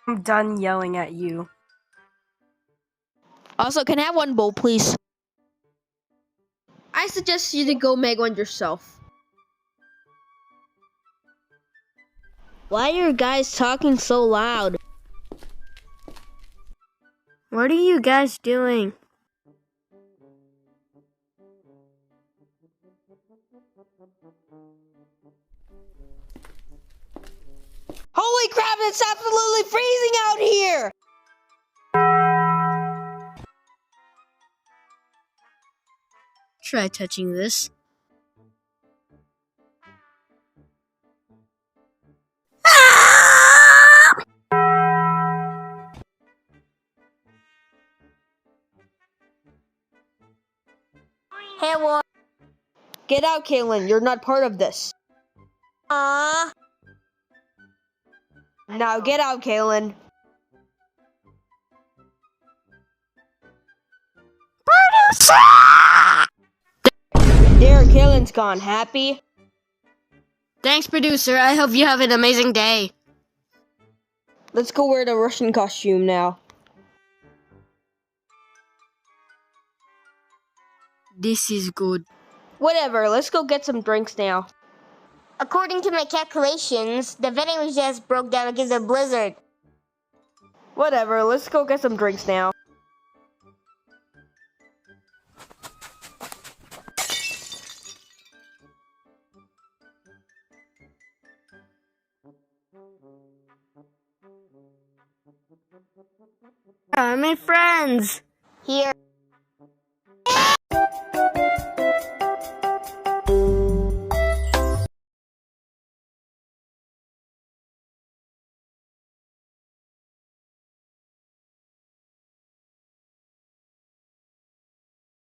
I'm done yelling at you. Also, can I have one bowl, please? I suggest you to go make one yourself. Why are you guys talking so loud? What are you guys doing? Holy crap, it's absolutely freezing out here! Try touching this. Hey, what? Get out, Kaylin. You're not part of this. Now get out, Kaylin. There, Kaylin's gone. Happy? Thanks, producer. I hope you have an amazing day. Let's go wear the Russian costume now. This is good. Whatever, let's go get some drinks now. According to my calculations, the vending just broke down because of the blizzard. Whatever, let's go get some drinks now. I'm in friends. Here.